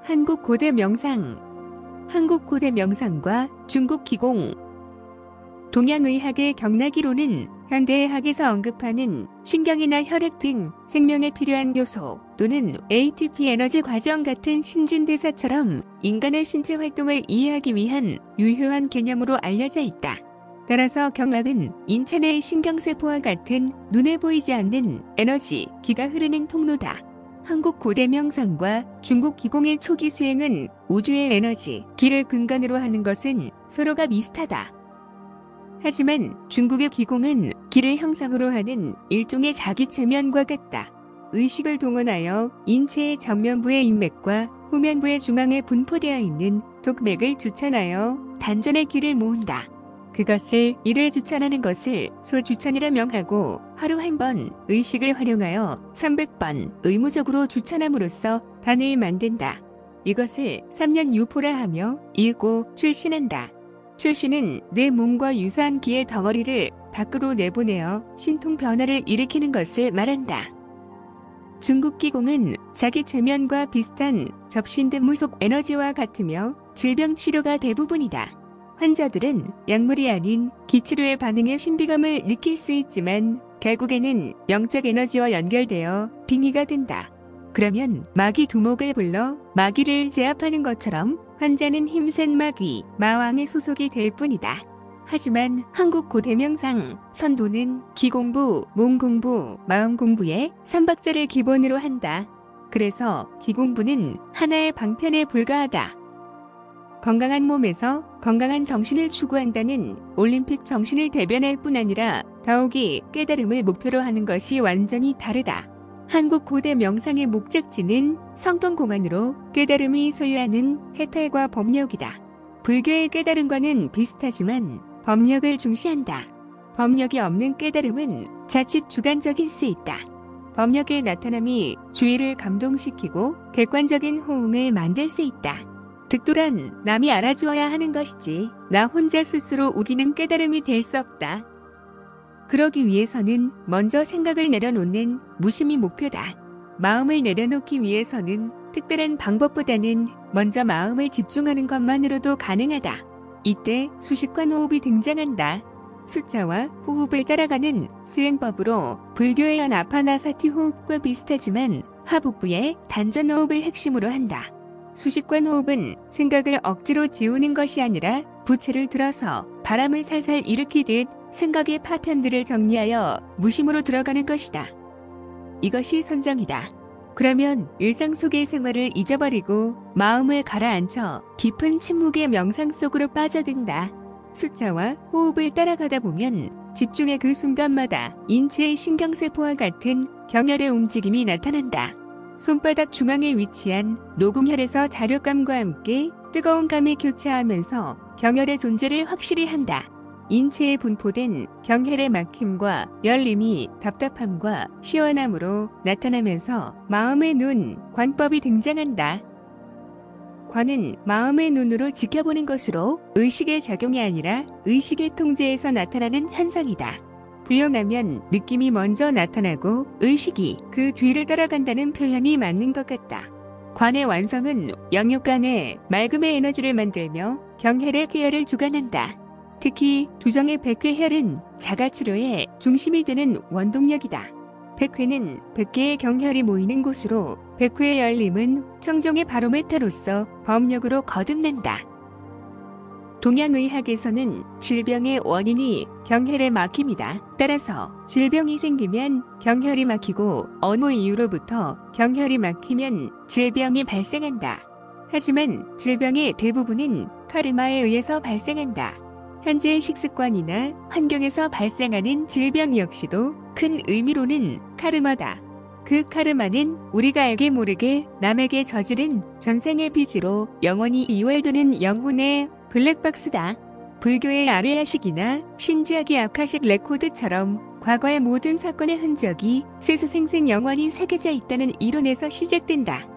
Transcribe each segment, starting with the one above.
한국 고대 명상. 한국 고대 명상과 중국 기공. 동양의학의 경락이론은 현대의학에서 언급하는 신경이나 혈액 등 생명에 필요한 요소 또는 ATP 에너지 과정 같은 신진대사처럼 인간의 신체 활동을 이해하기 위한 유효한 개념으로 알려져 있다. 따라서 경락은 인체 내의 신경세포와 같은 눈에 보이지 않는 에너지, 기가 흐르는 통로다. 한국 고대 명상과 중국 기공의 초기 수행은 우주의 에너지, 기를 근간으로 하는 것은 서로가 비슷하다. 하지만 중국의 기공은 기를 형상으로 하는 일종의 자기 체면과 같다. 의식을 동원하여 인체의 전면부의 인맥과 후면부의 중앙에 분포되어 있는 독맥을 주찬하여 단전의 기를 모은다. 그것을 이를 주찬하는 것을 소주찬이라 명하고 하루 한 번 의식을 활용하여 300번 의무적으로 주찬함으로써 단을 만든다. 이것을 3년 유포라 하며 일고 출신한다. 출신은 내 몸과 유사한 기의 덩어리를 밖으로 내보내어 신통 변화를 일으키는 것을 말한다. 중국 기공은 자기 체면과 비슷한 접신된 무속 에너지와 같으며 질병 치료가 대부분이다. 환자들은 약물이 아닌 기치료의 반응에 신비감을 느낄 수 있지만 결국에는 영적 에너지와 연결되어 빙의가 된다. 그러면 마귀 두목을 불러 마귀를 제압하는 것처럼 환자는 힘센 마귀, 마왕의 소속이 될 뿐이다. 하지만 한국 고대 명상, 선도는 기공부, 몸공부, 마음공부의 3박자를 기본으로 한다. 그래서 기공부는 하나의 방편에 불과하다. 건강한 몸에서 건강한 정신을 추구한다는 올림픽 정신을 대변할 뿐 아니라 더욱이 깨달음을 목표로 하는 것이 완전히 다르다. 한국 고대 명상의 목적지는 성통공안으로 깨달음이 소유하는 해탈과 법력이다. 불교의 깨달음과는 비슷하지만 법력을 중시한다. 법력이 없는 깨달음은 자칫 주관적일 수 있다. 법력의 나타남이 주의를 감동시키고 객관적인 호응을 만들 수 있다. 득도란 남이 알아주어야 하는 것이지 나 혼자 스스로 우기는 깨달음이 될 수 없다. 그러기 위해서는 먼저 생각을 내려놓는 무심이 목표다. 마음을 내려놓기 위해서는 특별한 방법보다는 먼저 마음을 집중하는 것만으로도 가능하다. 이때 수식과 호흡이 등장한다. 숫자와 호흡을 따라가는 수행법으로 불교의 아나파나사티 호흡과 비슷하지만 하복부의 단전 호흡을 핵심으로 한다. 수식관 호흡은 생각을 억지로 지우는 것이 아니라 부채를 들어서 바람을 살살 일으키듯 생각의 파편들을 정리하여 무심으로 들어가는 것이다. 이것이 선정이다. 그러면 일상 속의 생활을 잊어버리고 마음을 가라앉혀 깊은 침묵의 명상 속으로 빠져든다. 숫자와 호흡을 따라가다 보면 집중의 그 순간마다 인체의 신경세포와 같은 경혈의 움직임이 나타난다. 손바닥 중앙에 위치한 노궁혈에서 자력감과 함께 뜨거운 감이 교차하면서 경혈의 존재를 확실히 한다. 인체에 분포된 경혈의 막힘과 열림이 답답함과 시원함으로 나타나면서 마음의 눈, 관법이 등장한다. 관은 마음의 눈으로 지켜보는 것으로 의식의 작용이 아니라 의식의 통제에서 나타나는 현상이다. 불려나면 느낌이 먼저 나타나고 의식이 그 뒤를 따라간다는 표현이 맞는 것 같다. 관의 완성은 영육간에 맑음의 에너지를 만들며 경혈의 쾌혈을 주관한다. 특히 두정의 백회혈은 자가치료의 중심이 되는 원동력이다. 백회는 100개의 경혈이 모이는 곳으로 백회의 열림은 청정의 바로메타로서 법력으로 거듭난다. 동양의학에서는 질병의 원인이 경혈의 막힘이다. 따라서 질병이 생기면 경혈이 막히고 어느 이유로부터 경혈이 막히면 질병이 발생한다. 하지만 질병의 대부분은 카르마에 의해서 발생한다. 현재의 식습관이나 환경에서 발생하는 질병 역시도 큰 의미로는 카르마다. 그 카르마는 우리가 알게 모르게 남에게 저지른 전생의 빚으로 영원히 이월되는 영혼의 블랙박스다. 불교의 아뢰야식이나 신지학의 아카식 레코드처럼 과거의 모든 사건의 흔적이 세수생생 영원히 새겨져 있다는 이론에서 시작된다.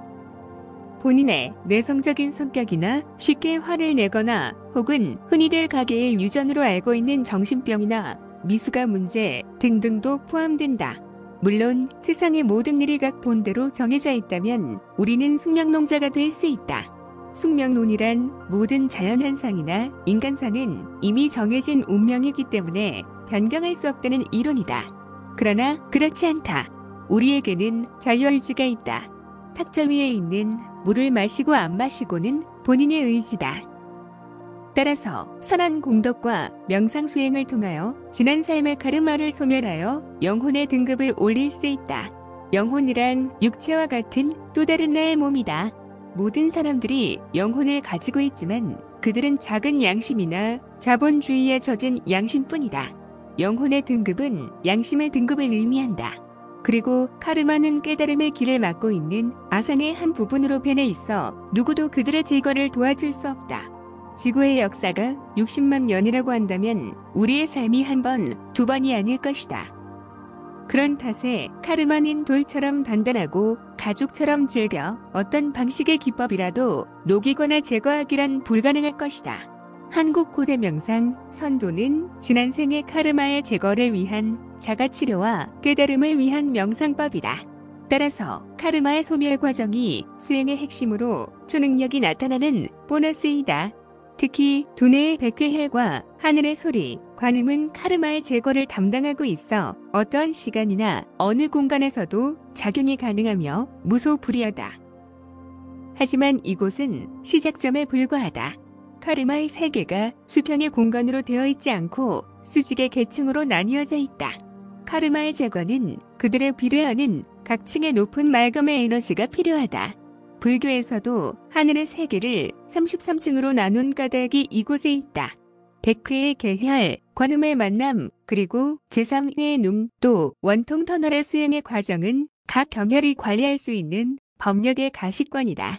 본인의 내성적인 성격이나 쉽게 화를 내거나 혹은 흔히들 가게의 유전으로 알고 있는 정신병이나 미숙아 문제 등등도 포함된다. 물론 세상의 모든 일이 각 본대로 정해져 있다면 우리는 숙명론자가 될 수 있다. 숙명론이란 모든 자연현상이나 인간사는 이미 정해진 운명이기 때문에 변경할 수 없다는 이론이다. 그러나 그렇지 않다. 우리에게는 자유의지가 있다. 탁자 위에 있는 물을 마시고 안 마시고는 본인의 의지다. 따라서 선한 공덕과 명상 수행을 통하여 지난 삶의 카르마를 소멸하여 영혼의 등급을 올릴 수 있다. 영혼이란 육체와 같은 또 다른 나의 몸이다. 모든 사람들이 영혼을 가지고 있지만 그들은 작은 양심이나 자본주의에 젖은 양심뿐이다. 영혼의 등급은 양심의 등급을 의미한다. 그리고 카르마는 깨달음의 길을 막고 있는 아상의 한 부분으로 변해 있어 누구도 그들의 제거를 도와줄 수 없다. 지구의 역사가 60만 년이라고 한다면 우리의 삶이 한 번, 두 번이 아닐 것이다. 그런 탓에 카르마는 돌처럼 단단하고 가죽처럼 질겨 어떤 방식의 기법이라도 녹이거나 제거하기란 불가능할 것이다. 한국 고대 명상 선도는 지난 생의 카르마의 제거를 위한 자가치료와 깨달음을 위한 명상법이다. 따라서 카르마의 소멸 과정이 수행의 핵심으로 초능력이 나타나는 보너스이다. 특히 두뇌의 백회혈과 하늘의 소리, 관음은 카르마의 제거를 담당하고 있어 어떠한 시간이나 어느 공간에서도 작용이 가능하며 무소불위하다. 하지만 이곳은 시작점에 불과하다. 카르마의 세계가 수평의 공간으로 되어 있지 않고 수직의 계층으로 나뉘어져 있다. 카르마의 제거는 그들에 비례하는 각 층의 높은 말금의 에너지가 필요하다. 불교에서도 하늘의 세계를 33층으로 나눈 까닭이 이곳에 있다. 백회의 계혈, 관음의 만남, 그리고 제3회의 눔, 또 원통 터널의 수행의 과정은 각 경혈이 관리할 수 있는 법력의 가시권이다.